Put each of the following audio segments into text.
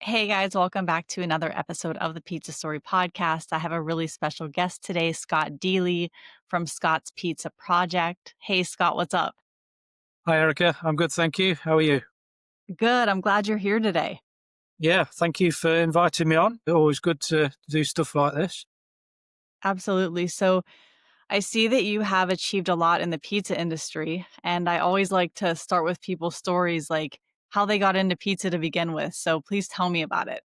Hey guys, welcome back to another episode of the Pizza Story podcast. I have a really special guest today, Scott Deley from Scott's Pizza Project. Hey Scott, what's up? Hi, Erica. I'm good, thank you. How are you? Good. I'm glad you're here today. Yeah, thank you for inviting me on. Always good to do stuff like this. Absolutely. So, I see that you have achieved a lot in the pizza industry, and I always like to start with people's stories, like how they got into pizza to begin with. So, please tell me about it.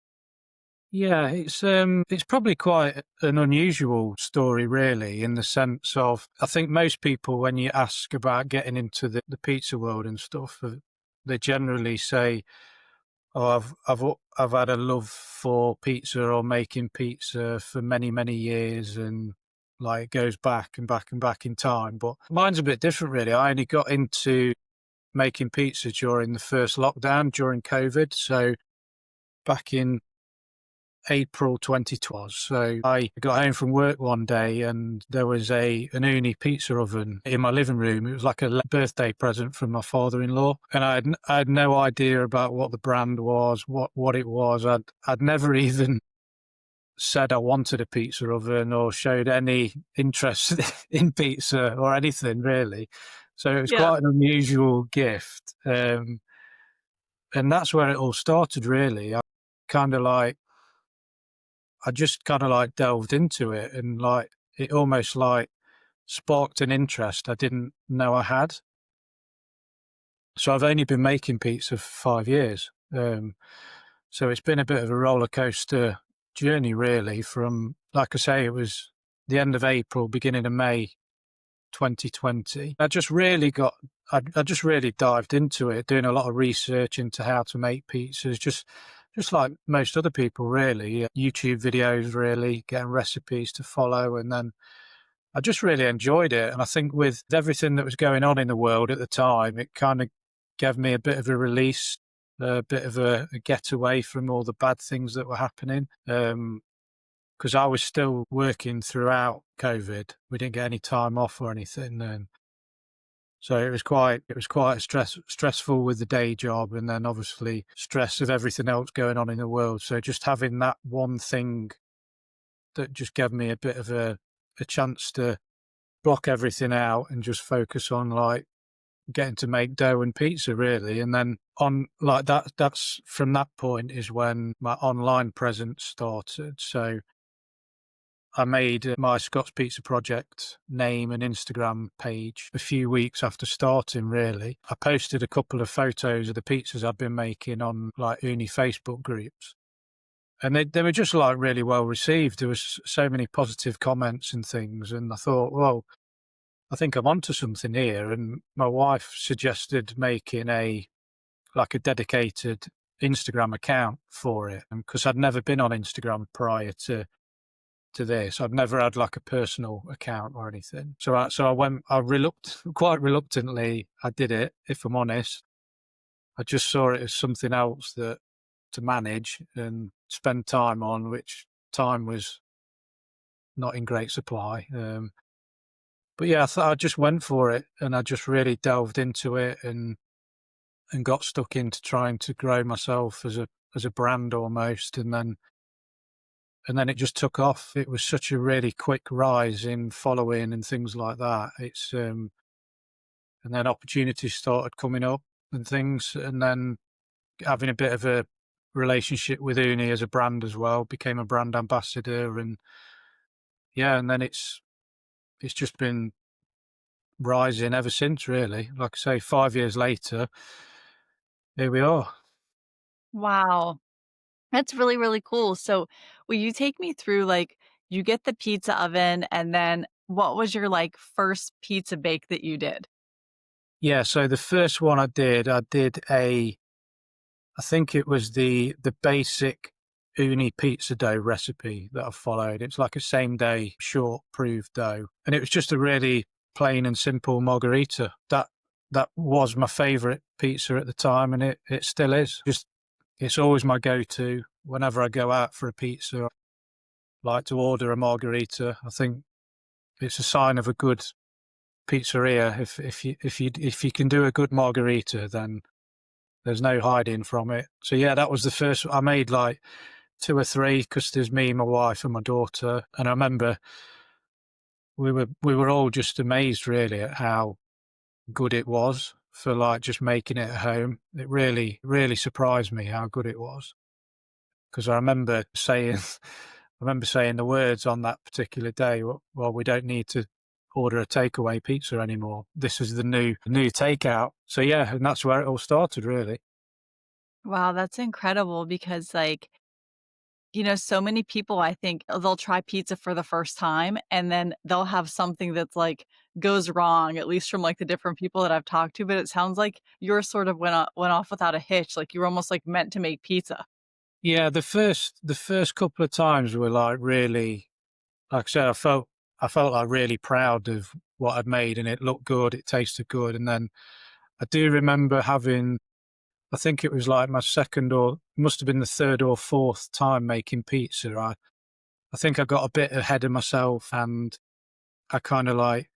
Yeah, it's probably quite an unusual story, really, in the sense of I think most people, when you ask about getting into the pizza world and stuff, they generally say, "Oh, I've had a love for pizza or making pizza for many many years," and like it goes back and back and back in time. But mine's a bit different, really. I only got into making pizza during the first lockdown during COVID. So back in April 2020. So I got home from work one day and there was an Ooni pizza oven in my living room. It was like a birthday present from my father-in-law. And I had no idea about what the brand was, what it was. I'd never even said I wanted a pizza oven or showed any interest in pizza or anything really. So it was Yeah. quite an unusual gift. And that's where it all started, really. Kind of like, I just kind of like delved into it and like, it almost like sparked an interest I didn't know I had. So I've only been making pizza for 5 years. So it's been a bit of a roller coaster journey, really, from, like I say, it was the end of April, beginning of May 2020. I just really dived into it, doing a lot of research into how to make pizzas, just like most other people, really. YouTube videos, really, getting recipes to follow. And then I just really enjoyed it. And I think with everything that was going on in the world at the time, it kind of gave me a bit of a release, a bit of a getaway from all the bad things that were happening. Because I was still working throughout COVID. We didn't get any time off or anything. So it was quite stressful with the day job, and then obviously stress of everything else going on in the world. So just having that one thing that just gave me a bit of a chance to block everything out and just focus on like getting to make dough and pizza, really. And then on like that's from that point is when my online presence started. So I made my Scott's Pizza Project name and Instagram page a few weeks after starting, really. I posted a couple of photos of the pizzas I'd been making on like Uni Facebook groups. And they were just like really well received. There was so many positive comments and things. And I thought, well, I think I'm onto something here. And my wife suggested making like a dedicated Instagram account for it. And because I'd never been on Instagram prior to this. I've never had like a personal account or anything. So I went, quite reluctantly, I did it, if I'm honest. I just saw it as something else that to manage and spend time on, which time was not in great supply. But yeah, I thought I just went for it and I just really delved into it and got stuck into trying to grow myself as a brand almost. And then it just took off. It was such a really quick rise in following and things like that. And then opportunities started coming up and things, and then having a bit of a relationship with Uni as a brand as well, became a brand ambassador, and yeah, and then it's just been rising ever since, really. Like I say, 5 years later, here we are. Wow. That's really, really cool. So, will you take me through like you get the pizza oven and then what was your like first pizza bake that you did? Yeah, so the first one I did I think it was the basic Uni pizza dough recipe that I followed. It's like a same day short proved dough, and it was just a really plain and simple margherita. That was my favourite pizza at the time, and it still is. Just it's always my go to whenever I go out for a pizza. I like to order a margherita. I think it's a sign of a good pizzeria if you can do a good margherita, then There's no hiding from it. So yeah, that was the first. I made like two or three because there's me, my wife, and my daughter. And I remember we were all just amazed really at how good it was for like just making it at home. It really surprised me how good it was. Because I remember saying, I remember saying the words on that particular day. Well, we don't need to order a takeaway pizza anymore. This is the new takeout. So yeah, and that's where it all started, really. Wow, that's incredible because, like, so many people, I think, they'll try pizza for the first time, and then they'll have something that's, like, goes wrong, at least from, like, the different people that I've talked to, but it sounds like yours sort of went off without a hitch, like, you were almost, like, meant to make pizza. Yeah, the first couple of times were like really, like I said, I felt like really proud of what I'd made, and it looked good, it tasted good, and then I do remember having, I think it was like my second or must have been the third or fourth time making pizza. I think I got a bit ahead of myself, and I kind of like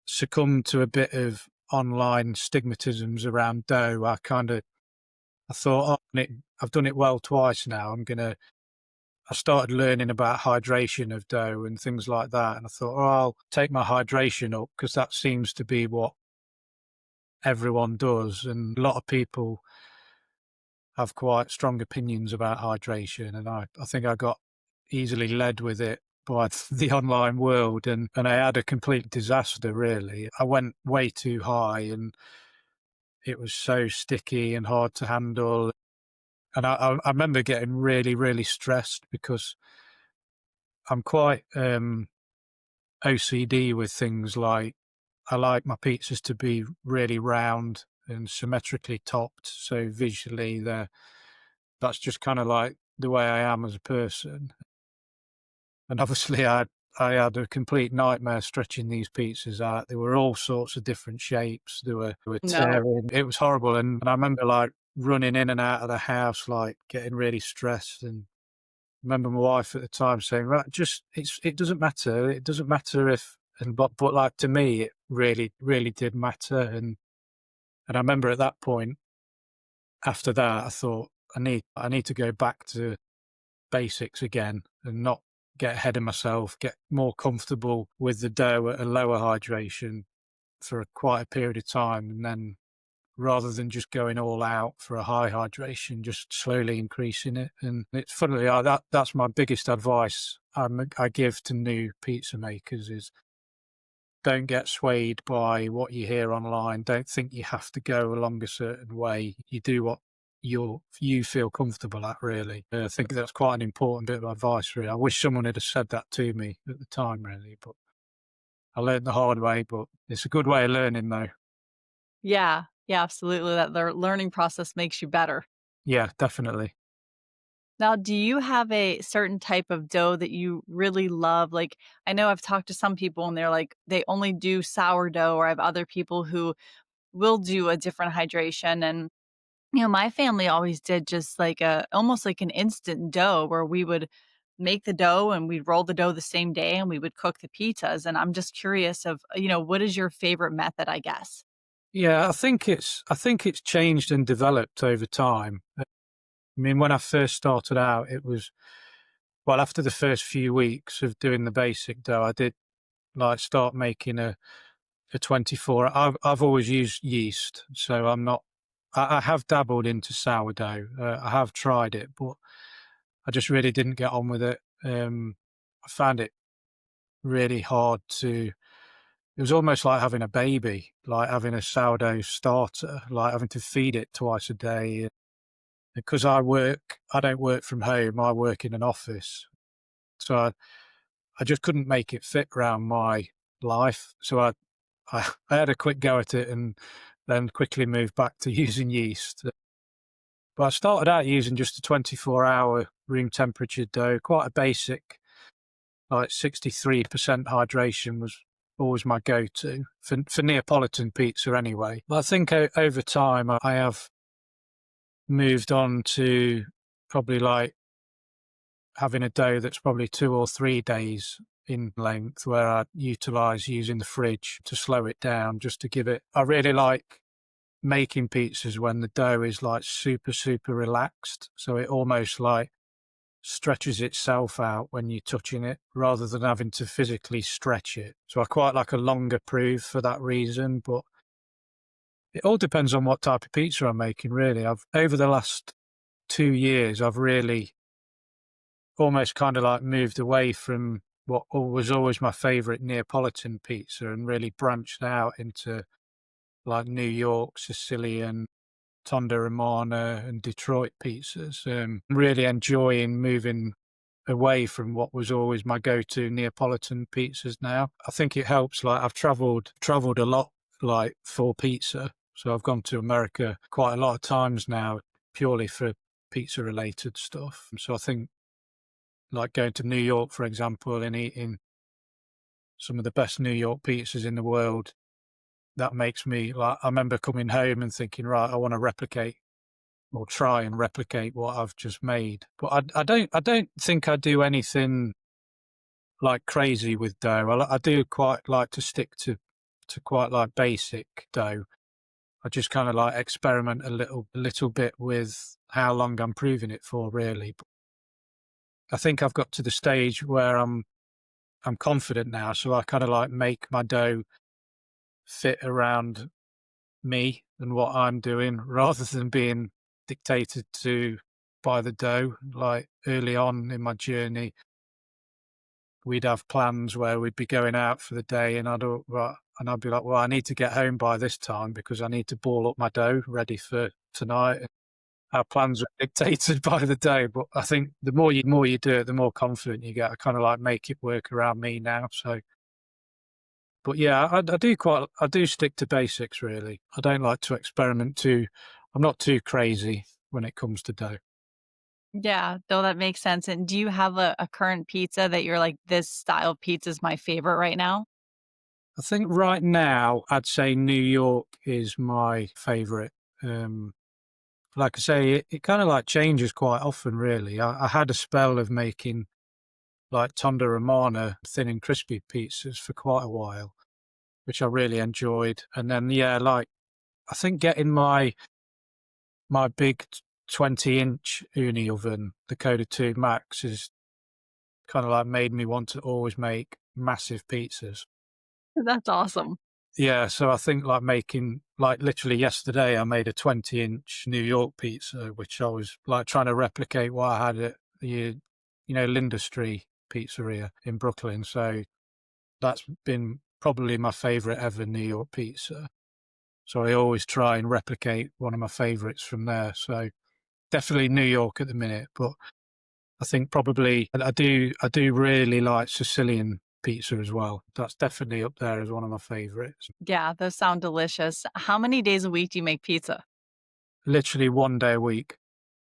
succumbed to a bit of online stigmatisms around dough. I thought, oh, I've done it well twice now. I started learning about hydration of dough and things like that. And I thought, oh, I'll take my hydration up because that seems to be what everyone does. And a lot of people have quite strong opinions about hydration. And I think I got easily led with it by the online world, and I had a complete disaster, really. I went way too high and it was so sticky and hard to handle. And I remember getting really stressed because I'm quite OCD with things like I like my pizzas to be really round and symmetrically topped. So visually, that's just kind of like the way I am as a person. And obviously, I had a complete nightmare stretching these pizzas out. They were all sorts of different shapes. They were No. tearing. It was horrible. And I remember like running in and out of the house, like getting really stressed. And I remember my wife at the time saying, "Right, just it doesn't matter. It doesn't matter if." And but like to me, it really did matter. And I remember at that point, after that, I thought I need to go back to basics again and not get ahead of myself, get more comfortable with the dough at a lower hydration for quite a period of time. And then rather than just going all out for a high hydration, just slowly increasing it. And it's funnily, that's my biggest advice I give to new pizza makers is don't get swayed by what you hear online. Don't think you have to go along a certain way. You do what you feel comfortable at, really. I think that's quite an important bit of advice, really. I wish someone had have said that to me at the time, really, but I learned the hard way. But it's a good way of learning, though. Yeah. Yeah, absolutely, that the learning process makes you better. Yeah, definitely. Now, do you have a certain type of dough that you really love? Like, I know I've talked to some people and they're like, they only do sourdough, or I have other people who will do a different hydration. And, my family always did just like almost like an instant dough where we would make the dough and we'd roll the dough the same day and we would cook the pizzas. And I'm just curious of, what is your favorite method, I guess? Yeah, I think it's changed and developed over time. I mean, when I first started out, it was well after the first few weeks of doing the basic dough, I did like start making a 24. I've always used yeast, so I'm not. I have dabbled into sourdough. I have tried it, but I just really didn't get on with it. I found it really hard to. It was almost like having a baby, like having a sourdough starter, like having to feed it twice a day. Because I don't work from home. I work in an office, so I just couldn't make it fit around my life. So I had a quick go at it and then quickly moved back to using yeast. But I started out using just a 24-hour room temperature dough, quite a basic, like 63% hydration was always my go-to for Neapolitan pizza anyway. But I think over time I have moved on to probably like having a dough that's probably 2 or 3 days in length, where I utilise using the fridge to slow it down just to give it. I really like making pizzas when the dough is like super, super relaxed. So it almost like stretches itself out when you're touching it rather than having to physically stretch it. So I quite like a longer proof for that reason, but it all depends on what type of pizza I'm making, really. I've over the last 2 years, I've really almost kind of like moved away from what was always my favorite Neapolitan pizza and really branched out into like New York, Sicilian, Tonda Romana, and Detroit pizzas. Really enjoying moving away from what was always my go-to Neapolitan pizzas now. I think it helps. Like I've traveled a lot, like for pizza. So I've gone to America quite a lot of times now, purely for pizza related stuff. So I think like going to New York, for example, and eating some of the best New York pizzas in the world, that makes me like, I remember coming home and thinking, right, I want to replicate or try and replicate what I've just made. But I don't think I do anything like crazy with dough. I do quite like to stick to quite like basic dough. I just kind of like experiment a little bit with how long I'm proving it for, really. But I think I've got to the stage where I'm confident now, so I kind of like make my dough fit around me and what I'm doing rather than being dictated to by the dough. Like early on in my journey, we'd have plans where we'd be going out for the day, and I'd be like, well, I need to get home by this time because I need to ball up my dough ready for tonight. Our plans are dictated by the dough, but I think the more you do it, the more confident you get. I kind of like make it work around me now. So, but yeah, I do stick to basics really. I don't like to experiment too. I'm not too crazy when it comes to dough. Yeah, no, that makes sense. And do you have a current pizza that you're like, this style of pizza is my favorite right now? I think right now I'd say New York is my favorite. Um, like I say, it kind of like changes quite often, really. I had a spell of making like Tonda Romana thin and crispy pizzas for quite a while, which I really enjoyed. And then, yeah, like I think getting my big 20-inch Uni oven, the Coda 2 Max, is kind of like made me want to always make massive pizzas. That's awesome. Yeah, so I think like making like literally yesterday I made a 20-inch New York pizza, which I was like trying to replicate what I had at the Lindustry Pizzeria in Brooklyn. So that's been probably my favorite ever New York pizza. So I always try and replicate one of my favorites from there. So definitely New York at the minute, but I think probably I do really like Sicilian pizza as well. That's definitely up there as one of my favorites. Yeah, those sound delicious. How many days a week do you make pizza? Literally one day a week,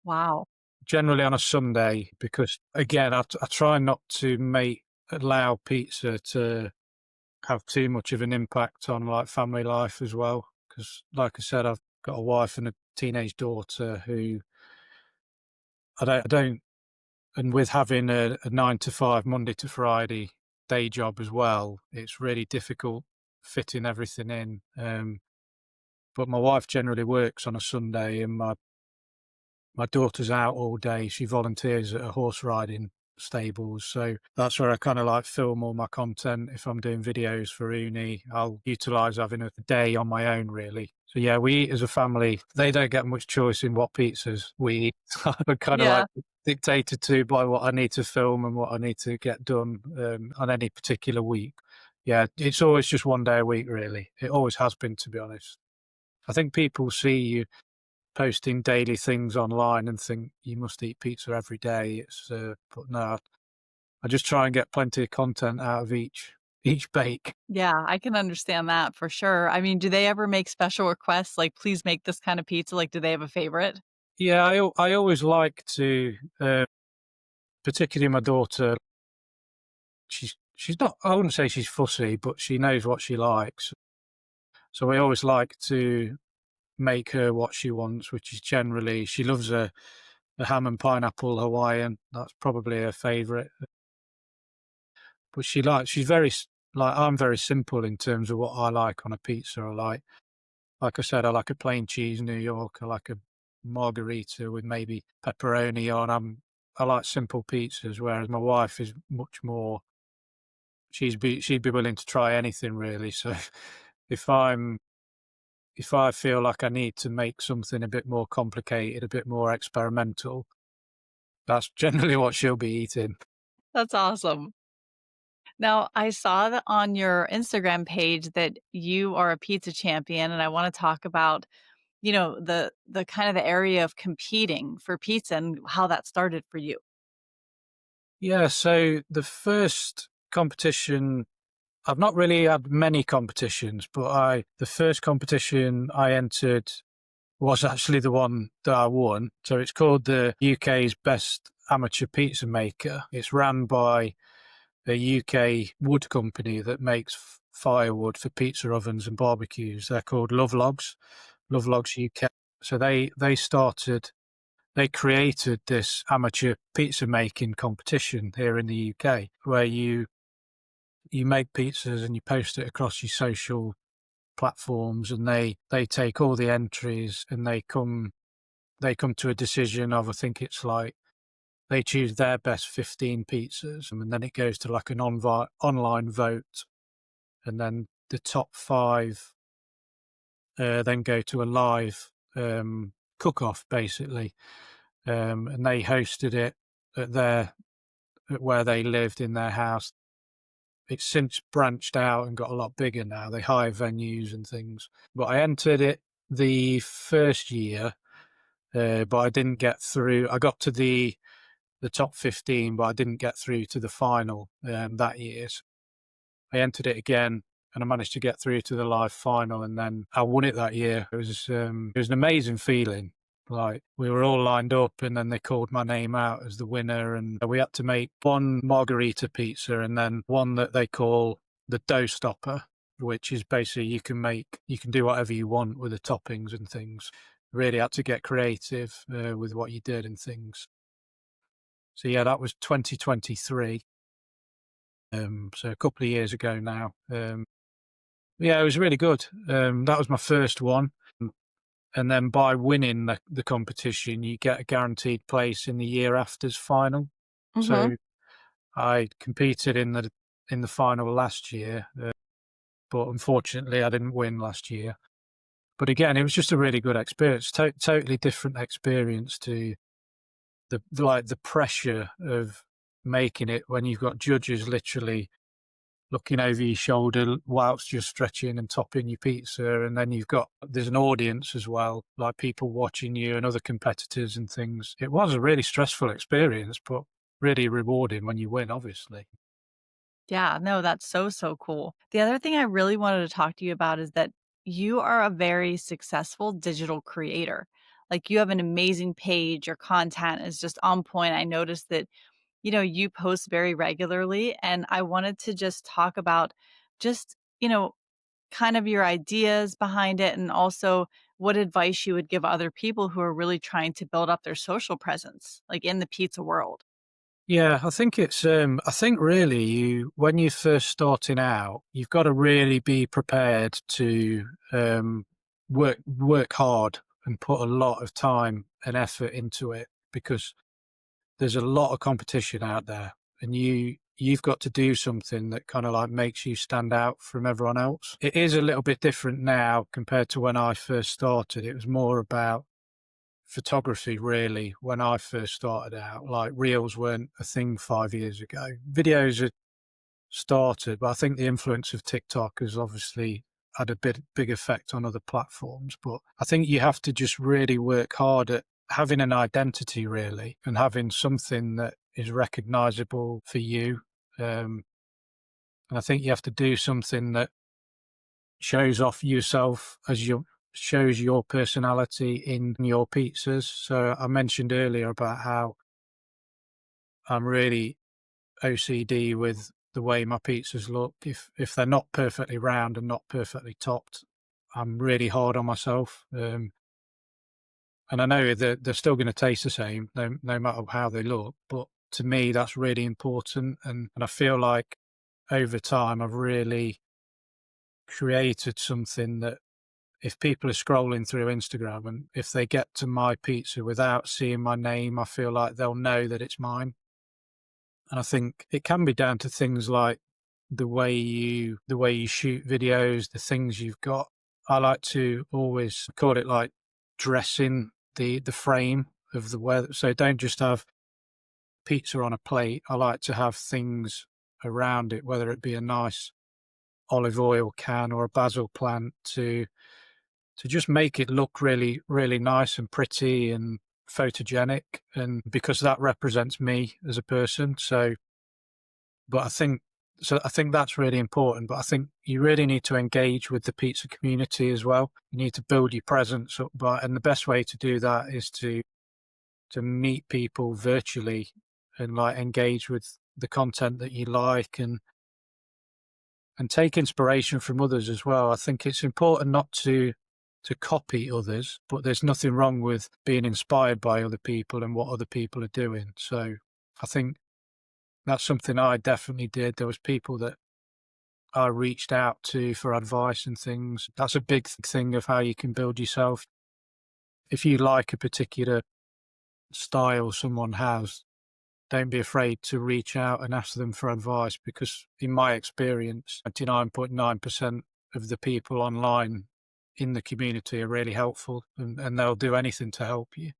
Wow. generally on a Sunday, because again, I try not to allow pizza to have too much of an impact on like family life as well. Because like I said, I've got a wife and a teenage daughter who I don't, and with having a 9 to 5 Monday to Friday day job as well, it's really difficult fitting everything in. But my wife generally works on a Sunday, and my daughter's out all day. She volunteers at a horse riding stables. So that's where I kind of like film all my content. If I'm doing videos for Uni, I'll utilize having a day on my own, really. So yeah, we eat as a family. They don't get much choice in what pizzas we eat. I'm kind of like Yeah. dictated to by what I need to film and what I need to get done on any particular week. Yeah, it's always just one day a week, really. It always has been, to be honest. I think people see you posting daily things online and think you must eat pizza every day. But no, I just try and get plenty of content out of each bake. Yeah, I can understand that for sure. I mean, do they ever make special requests like, please make this kind of pizza? Like, do they have a favorite? Yeah, I always like to, particularly my daughter. She's not. I wouldn't say she's fussy, but she knows what she likes. So I always like to make her what she wants, which is generally she loves a ham and pineapple Hawaiian. That's probably her favorite. But she's very like I'm very simple in terms of what I like on a pizza. Like I said, I like a plain cheese New York. I like a margherita with maybe pepperoni on. I like simple pizzas, whereas my wife is much more. She'd be willing to try anything really. So if I'm if I feel like I need to make something a bit more complicated, a bit more experimental, that's generally what she'll be eating. That's awesome. Now, I saw that on your Instagram page that you are a pizza champion, and I wanna talk about, the kind of the area of competing for pizza and how that started for you. Yeah, so the first competition, I've not really had many competitions, but the first competition I entered was actually the one that I won. So it's called the UK's Best Amateur Pizza Maker. It's ran by a UK wood company that makes firewood for pizza ovens and barbecues. They're called Love Logs UK. So they created this amateur pizza making competition here in the UK where you make pizzas and you post it across your social platforms, and they take all the entries and they come to a decision of, I think it's like they choose their best 15 pizzas, and then it goes to like an online vote, and then the top five then go to a live cook off basically. And they hosted it at at where they lived in their house. It's since branched out and got a lot bigger now. They hire venues and things. But I entered it the first year, but I didn't get through. I got to the top 15, but I didn't get through to the final that year. So I entered it again, and I managed to get through to the live final, and then I won it that year. It was an amazing feeling. Like we were all lined up, and then they called my name out as the winner, and we had to make one margherita pizza and then one that they call the dough stopper, which is basically you can do whatever you want with the toppings and things. Really had to get creative with what you did and things. So yeah, that was 2023. So a couple of years ago now. Yeah, it was really good. That was my first one. And then by winning the competition, you get a guaranteed place in the year after's final. Mhm. So I competed in the final last year, but unfortunately I didn't win last year. But again, it was just a really good experience. Totally different experience to the pressure of making it when you've got judges literally looking over your shoulder whilst you're stretching and topping your pizza. And then there's an audience as well, like people watching you and other competitors and things. It was a really stressful experience, but really rewarding when you win, obviously. Yeah, no, that's so, so cool. The other thing I really wanted to talk to you about is that you are a very successful digital creator. Like you have an amazing page, your content is just on point. I noticed that, you post very regularly, and I wanted to just talk about just, kind of your ideas behind it and also what advice you would give other people who are really trying to build up their social presence, like in the pizza world. Yeah, I think I think really when you're first starting out, you've got to really be prepared to work hard and put a lot of time and effort into it, because there's a lot of competition out there, and you've got to do something that kind of like makes you stand out from everyone else. It is a little bit different now compared to when I first started. It was more about photography really when I first started out. Like reels weren't a thing 5 years ago. Videos had started, but I think the influence of TikTok has obviously had a big effect on other platforms. But I think you have to just really work hard at having an identity really, and having something that is recognizable for you. And I think you have to do something that shows off yourself as shows your personality in your pizzas. So I mentioned earlier about how I'm really OCD with the way my pizzas look. If they're not perfectly round and not perfectly topped, I'm really hard on myself. And I know that they're still going to taste the same, no matter how they look. But to me, that's really important. And I feel like over time, I've really created something that if people are scrolling through Instagram and if they get to my pizza without seeing my name, I feel like they'll know that it's mine. And I think it can be down to things like the way you shoot videos, the things you've got. I like to always call it like dressing the frame of the weather. So don't just have pizza on a plate. I like to have things around it, whether it be a nice olive oil can or a basil plant to just make it look really, really nice and pretty and photogenic. And because that represents me as a person. But I think that's really important. But I think you really need to engage with the pizza community as well. You need to build your presence up. And the best way to do that is to meet people virtually and like engage with the content that you like and take inspiration from others as well. I think it's important not to copy others, but there's nothing wrong with being inspired by other people and what other people are doing. So I think that's something I definitely did. There was people that I reached out to for advice and things. That's a big thing of how you can build yourself. If you like a particular style someone has, don't be afraid to reach out and ask them for advice because, in my experience, 99.9% of the people online in the community are really helpful and they'll do anything to help you.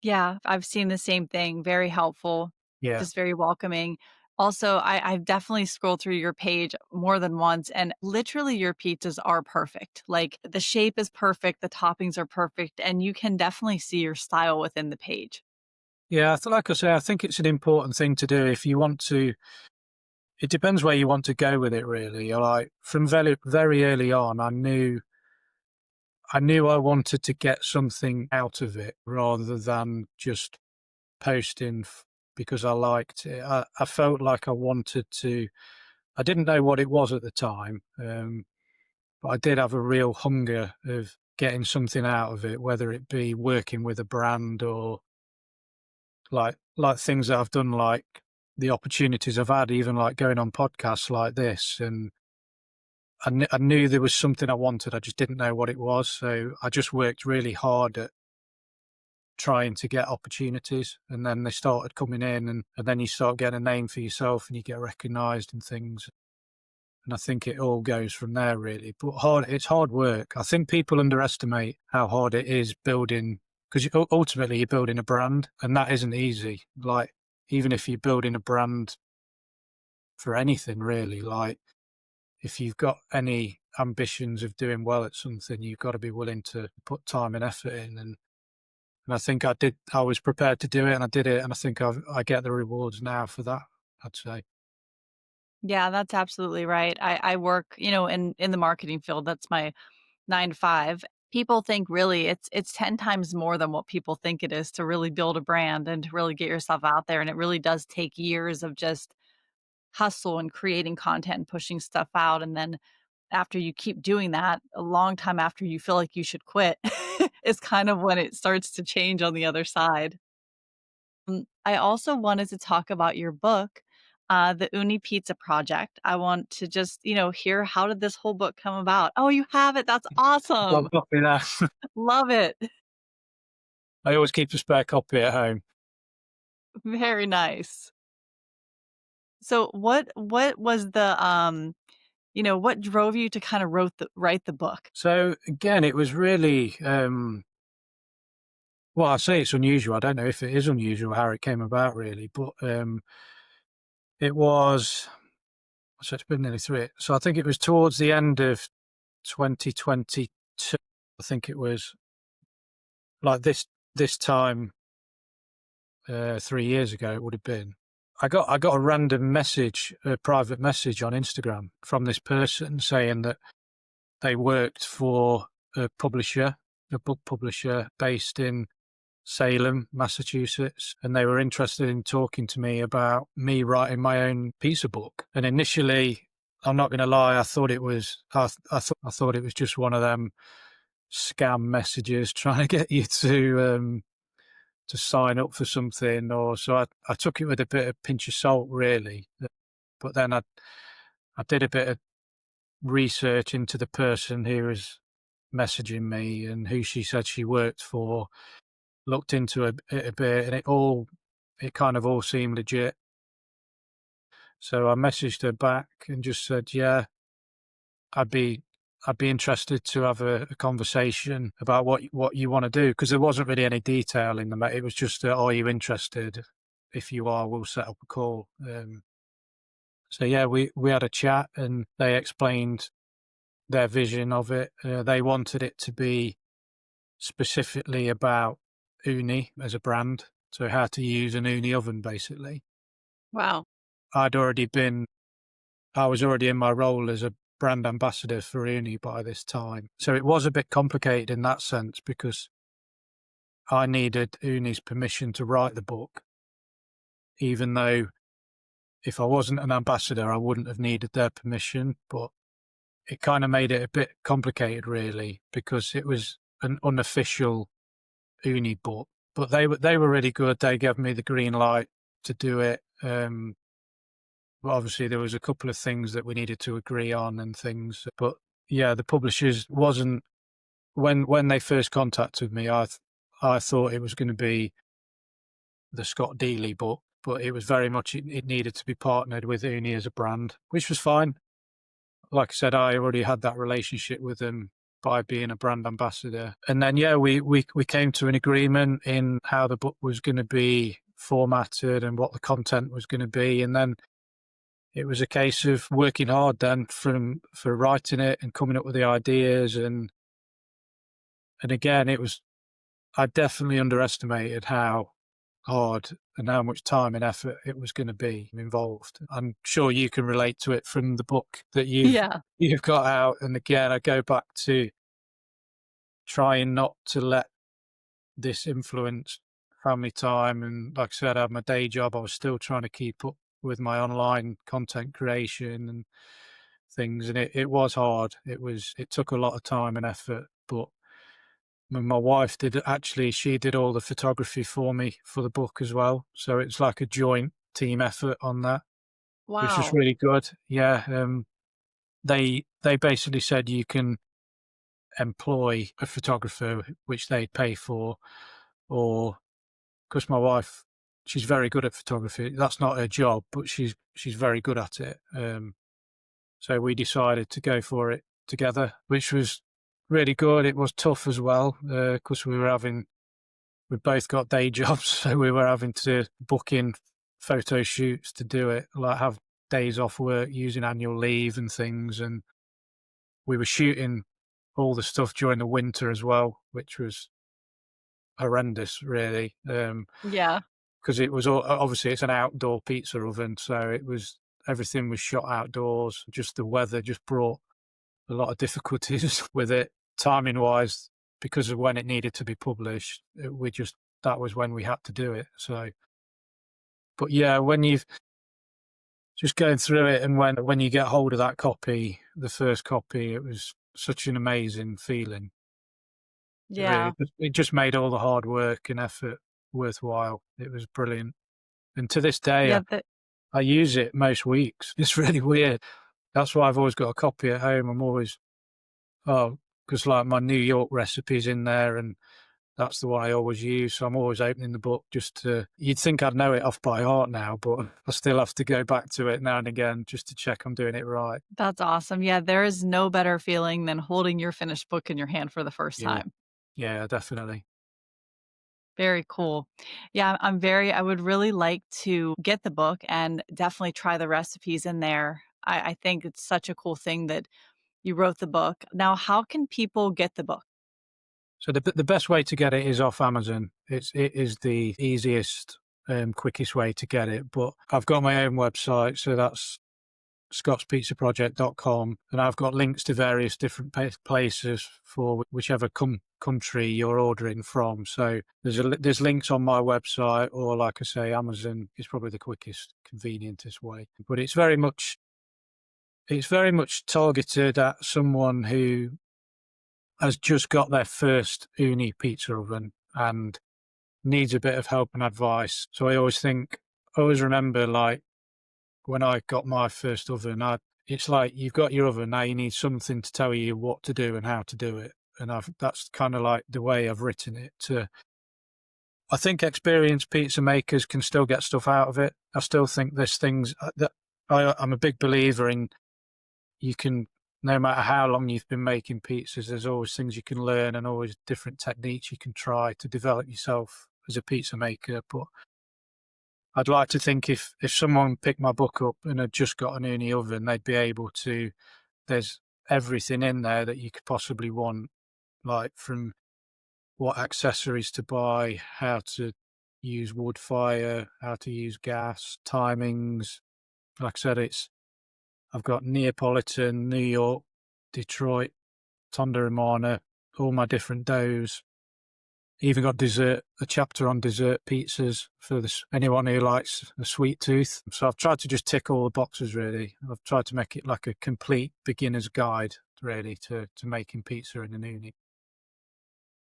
Yeah, I've seen the same thing, very helpful, Yeah. just very welcoming. Also, I've definitely scrolled through your page more than once, and literally your pizzas are perfect. Like, the shape is perfect, the toppings are perfect, and you can definitely see your style within the page. Yeah. Like I say, I think it's an important thing to do if you want to. It depends where you want to go with it, really. Like from very, very early on, I knew I wanted to get something out of it rather than just posting because I liked it. I felt like I wanted to. I didn't know what it was at the time, but I did have a real hunger of getting something out of it, whether it be working with a brand or like things that I've done, like the opportunities I've had, even like going on podcasts like this. And I knew there was something I wanted. I just didn't know what it was. So I just worked really hard at trying to get opportunities. And then they started coming in, and then you start getting a name for yourself and you get recognized and things. And I think it all goes from there, really. But it's hard work. I think people underestimate how hard it is building, because ultimately you're building a brand, and that isn't easy. Like, even if you're building a brand for anything, really, like, if you've got any ambitions of doing well at something, you've got to be willing to put time and effort in. And I think I did. I was prepared to do it, and I did it, and I think I get the rewards now for that, I'd say. Yeah, that's absolutely right. I work, in the marketing field. That's my 9 to 5. People think really it's 10 times more than what people think it is to really build a brand and to really get yourself out there, and it really does take years of just hustle and creating content and pushing stuff out, and then after you keep doing that, a long time after you feel like you should quit is kind of when it starts to change on the other side. I also wanted to talk about your book, the Ooni Pizza Project. I want to just, hear how did this whole book come about? Oh, you have it. That's Well, awesome. copy that. Love it. I always keep a spare copy at home. Very nice. So what was what drove you to kind of write the book? So again, it was really well, I say it's unusual. I don't know if it is unusual how it came about, really, but it was. So it's been nearly three. So I think it was towards the end of 2022. I think it was like this time 3 years ago. It would have been. I got a random message, a private message on Instagram from this person saying that they worked for a publisher, a book publisher based in Salem, Massachusetts, and they were interested in talking to me about me writing my own pizza book. And initially, I'm not going to lie, I thought it was I thought it was just one of them scam messages trying to get you to sign up for something, or so I took it with a bit of pinch of salt, really. But then I did a bit of research into the person who was messaging me and who she said she worked for. Looked into it a bit, and it kind of all seemed legit. So I messaged her back and just said, "Yeah, I'd be I'd be interested to have a conversation about what you want to do," because there wasn't really any detail in the it was just, "Are you interested? If you are, we'll set up a call." So yeah, we had a chat, and they explained their vision of it. They wanted it to be specifically about Ooni as a brand, so how to use an Ooni oven, basically. Wow. I'd already been I was already in my role as a brand ambassador for Ooni by this time. So it was a bit complicated in that sense because I needed Ooni's permission to write the book, even though if I wasn't an ambassador, I wouldn't have needed their permission. But it kind of made it a bit complicated, really, because it was an unofficial Ooni book. But they were really good. They gave me the green light to do it. But obviously there was a couple of things that we needed to agree on and things. But yeah, the publishers wasn't when they first contacted me. I thought it was going to be the Scott Deley book, but it was very much it needed to be partnered with Ooni as a brand, which was fine. Like I said, I already had that relationship with them by being a brand ambassador. And then yeah, we came to an agreement in how the book was going to be formatted and what the content was going to be, and then it was a case of working hard then for writing it and coming up with the ideas, and again I definitely underestimated how hard and how much time and effort it was going to be involved. I'm sure you can relate to it from the book that Yeah. you've got out. And again, I go back to trying not to let this influence family time. And like I said, I had my day job. I was still trying to keep up with my online content creation and things, and it was hard. It took a lot of time and effort, but my wife she did all the photography for me for the book as well. So it's like a joint team effort on that, which was Wow. really good. Yeah. They basically said you can employ a photographer, which they pay for, or because my wife, she's very good at photography. That's not her job, but she's very good at it. So we decided to go for it together, which was really good. It was tough as well because we both got day jobs, so we were having to book in photo shoots to do it, like have days off work using annual leave and things. And we were shooting all the stuff during the winter as well, which was horrendous, really. Yeah. Because it was obviously it's an outdoor pizza oven, so everything was shot outdoors. Just the weather just brought a lot of difficulties with it, timing wise, because of when it needed to be published. That was when we had to do it. So, but yeah, when you've just going through it, and when you get hold of that copy, the first copy, it was such an amazing feeling. Yeah. It just made all the hard work and effort worthwhile. It was brilliant, and to this day, Yeah. I use it most weeks. It's really weird. That's why I've always got a copy at home. I'm always because like my New York recipe's in there, and that's the one I always use. So I'm always opening the book you'd think I'd know it off by heart now, but I still have to go back to it now and again just to check I'm doing it right. That's awesome. Yeah, there is no better feeling than holding your finished book in your hand for the first Yeah. time. Yeah, definitely. Very cool. Yeah, I would really like to get the book and definitely try the recipes in there. I think it's such a cool thing that you wrote the book. Now, how can people get the book? So the best way to get it is off Amazon. It is the easiest, quickest way to get it. But I've got my own website, so that's scottspizzaproject.com, and I've got links to various different places for whichever country you're ordering from. So there's links on my website, or like I say, Amazon is probably the quickest, convenientest way. But it's very much targeted at someone who has just got their first Ooni pizza oven and needs a bit of help and advice. So I always remember, like, when I got my first oven, it's like you've got your oven, now you need something to tell you what to do and how to do it. and that's kind of like the way I've written it. I think experienced pizza makers can still get stuff out of it. I still think there's things that I'm a big believer in. You can, no matter how long you've been making pizzas, there's always things you can learn and always different techniques you can try to develop yourself as a pizza maker. But I'd like to think if someone picked my book up and had just got an Ooni oven, they'd be able to. There's everything in there that you could possibly want, like from what accessories to buy, how to use wood fire, how to use gas, timings. Like I said, I've got Neapolitan, New York, Detroit, Tonda all my different doughs. Even got dessert, a chapter on dessert pizzas for anyone who likes a sweet tooth. So I've tried to just tick all the boxes, really. I've tried to make it like a complete beginner's guide, really, to making pizza in an Ooni.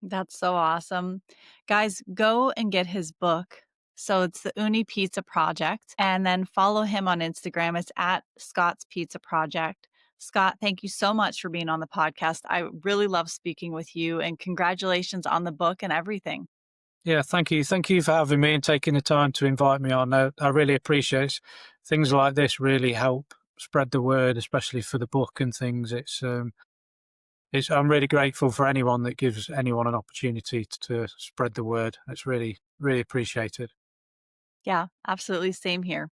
That's so awesome. Guys, go and get his book. So it's the Ooni Pizza Project, and then follow him on Instagram. It's at Scott's Pizza Project. Scott, thank you so much for being on the podcast. I really love speaking with you, and congratulations on the book and everything. Yeah, thank you. Thank you for having me and taking the time to invite me on. I really appreciate it. Things like this really help spread the word, especially for the book and things. I'm really grateful for anyone that gives anyone an opportunity to spread the word. It's really, really appreciated. Yeah, absolutely. Same here.